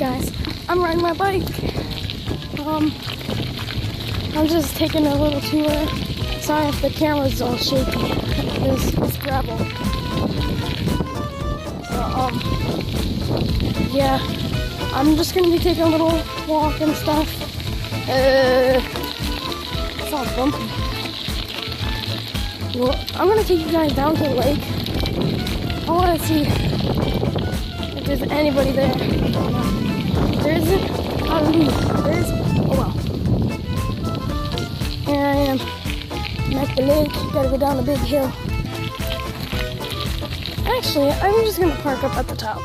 guys, I'm riding my bike. I'm just taking a little tour. Sorry if the camera's all shaky. It's gravel. Yeah, I'm just gonna be taking a little walk and stuff. It's all bumpy. Well, I'm gonna take you guys down to the lake. I wanna see if there's anybody there. There isn't. Hallelujah. There is. Oh well. Here I am. I'm at the lake. Gotta go down a big hill. Actually, I'm just gonna park up at the top.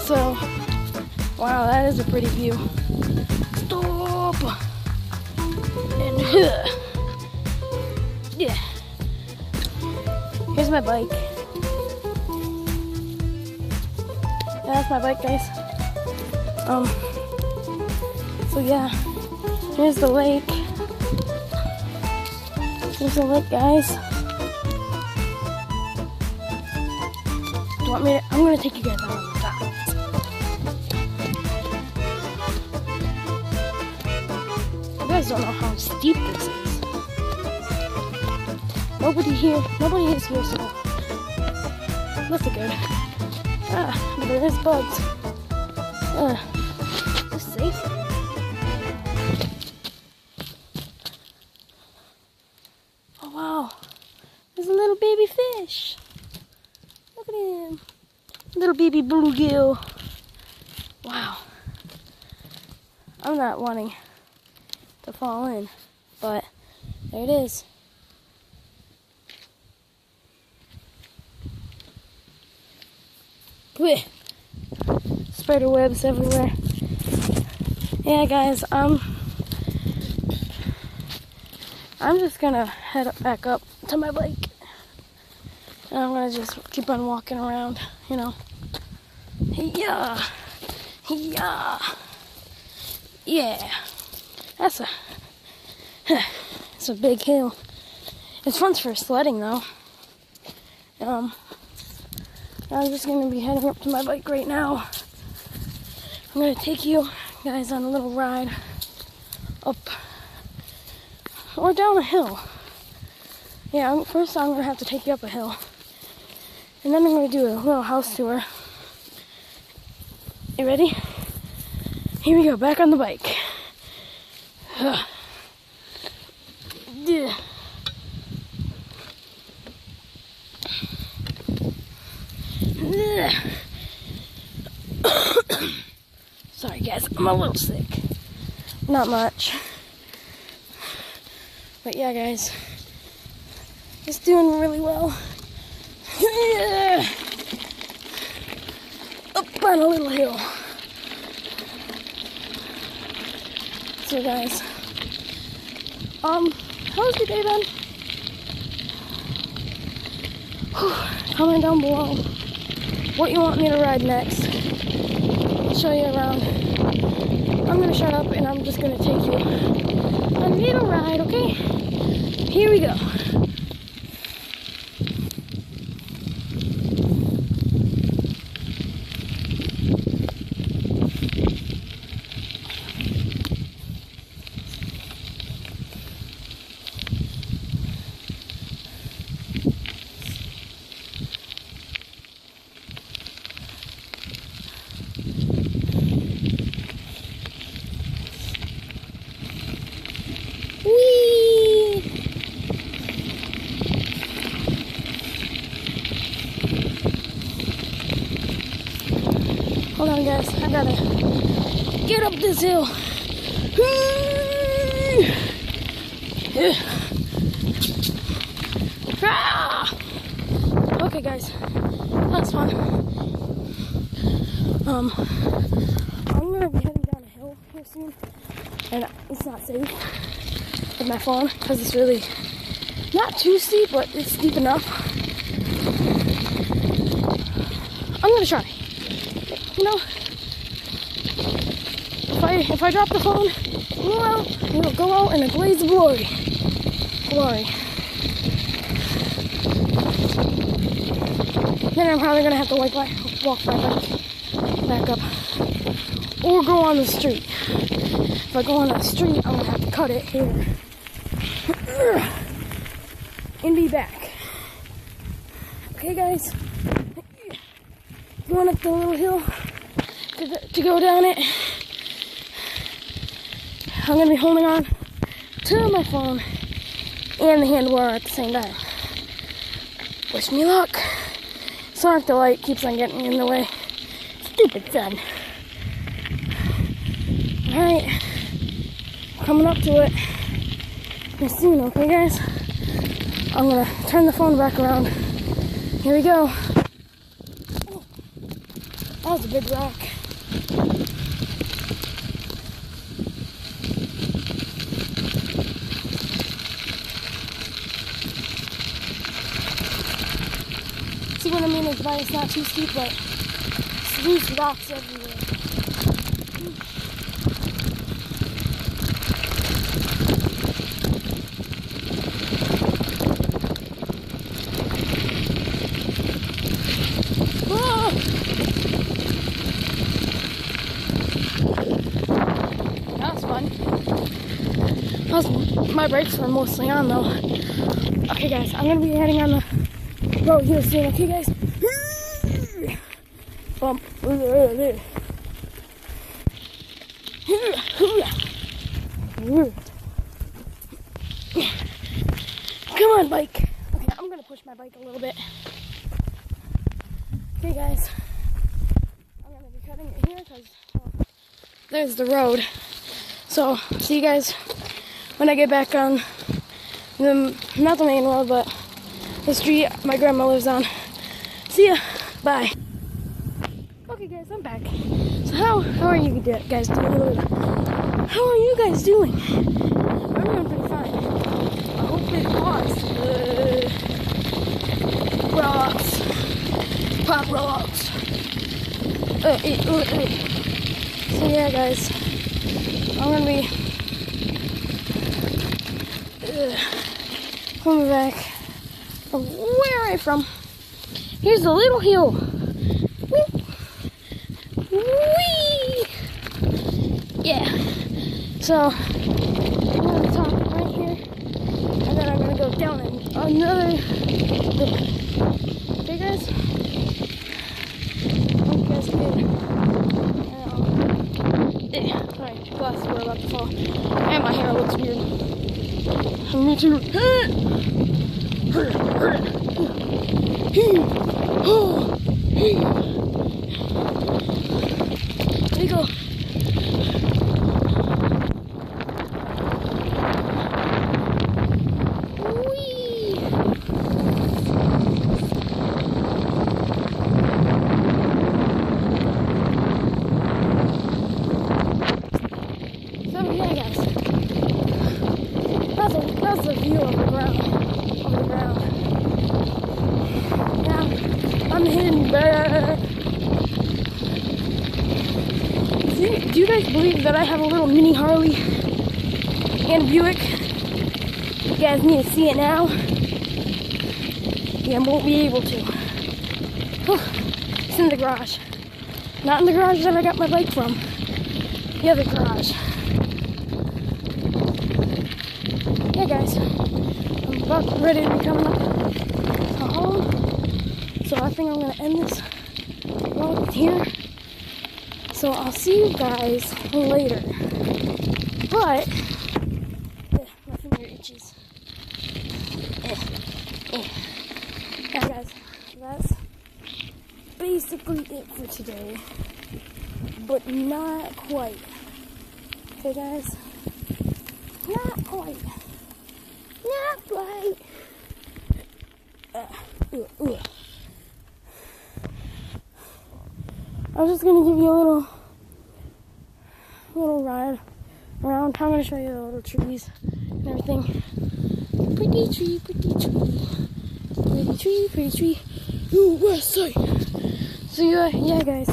So, wow, that is a pretty view. Stop! And yeah. Here's my bike. That's my bike, guys. So yeah, here's the lake. Here's the lake, guys. Do you want me to? I'm gonna take you guys out on the top. You guys don't know how steep this is. Nobody is here, so that's good. But there is bugs. Is this safe? Oh wow, there's a little baby fish. Look at him, little baby bluegill. Wow, I'm not wanting to fall in, but there it is. Spider webs everywhere. Yeah, guys, I'm just gonna head back up to my bike, and I'm gonna just keep on walking around, you know. Yeah, that's it's a big hill. It's fun for sledding though. I'm just going to be heading up to my bike right now. I'm going to take you guys on a little ride up or down a hill. Yeah, first I'm going to have to take you up a hill. And then I'm going to do a little house tour. You ready? Here we go, back on the bike. Yeah. Sorry guys, I'm a little sick. Not much. But yeah guys, it's doing really well. Up on a little hill. So guys, how's your day been? Comment down below what you want me to ride next. I'll show you around. I'm gonna shut up and I'm just gonna take you on a little ride, okay? Here we go. Hold on guys, I gotta get up this hill. Okay guys, that's fun. I'm gonna be heading down a hill here soon, and it's not safe with my phone because it's really not too steep, but it's steep enough. I'm gonna try. You know, if I drop the phone, well, it'll go out in a blaze of glory. Then I'm probably gonna have to walk my bike. back up, or go on the street. If I go on that street, I'm gonna have to cut it here and be back. Okay, guys, going up the little hill to go down it. I'm gonna be holding on to my phone and the handlebar at the same time. Wish me luck. Sorry if the light keeps on getting in the way. Stupid sun. Alright, coming up to it soon, okay guys? I'm gonna turn the phone back around. Here we go. Oh, that was a big rock. See what I mean? It's why it's not too steep, but it's loose rocks everywhere. That was fun. My brakes were mostly on though. Okay guys, I'm gonna be heading on the road here soon, okay guys? Bump. Come on, bike. Okay, I'm gonna push my bike a little bit. Okay guys, I'm gonna be cutting it here because there's the road. So, see you guys when I get back on not the main road, but the street my grandma lives on. See ya. Bye. Okay guys, I'm back. So how are you guys doing? How are you guys doing? I'm doing pretty fine. I hope it rocks. Pop rocks. So yeah guys, I'm gonna be coming back from where I'm from. Here's the little hill. Whee! Yeah. So I'm gonna top right here, and then I'm gonna go down another hill. Okay guys? Hope you guys can sorry, glasses were about to fall. And my hair looks weird. Me too. Here we go. Whee! So yeah guys, that's the view of the ground. Now I'm heading back. Do you guys believe that I have a little mini Harley and Buick? You guys need to see it now. Yeah, I won't be able to. It's in the garage. Not in the garage that I got my bike from. The other garage. Yeah guys, I'm about ready to be coming up to home. So I think I'm going to end this vlog here. So I'll see you guys later. But, my finger itches. Yeah guys, that's basically it for today. But not quite. Okay guys? Not quite. Not quite. I was just gonna give you a little ride around. I'm gonna show you the little trees and everything. Pretty tree, pretty tree, pretty tree, pretty tree. USA. So yeah, guys.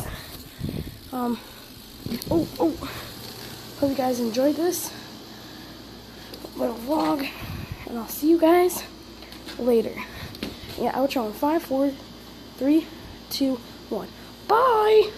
Hope you guys enjoyed this little vlog, and I'll see you guys later. Yeah, outro in 5, 4, 3, 2, 1. Bye!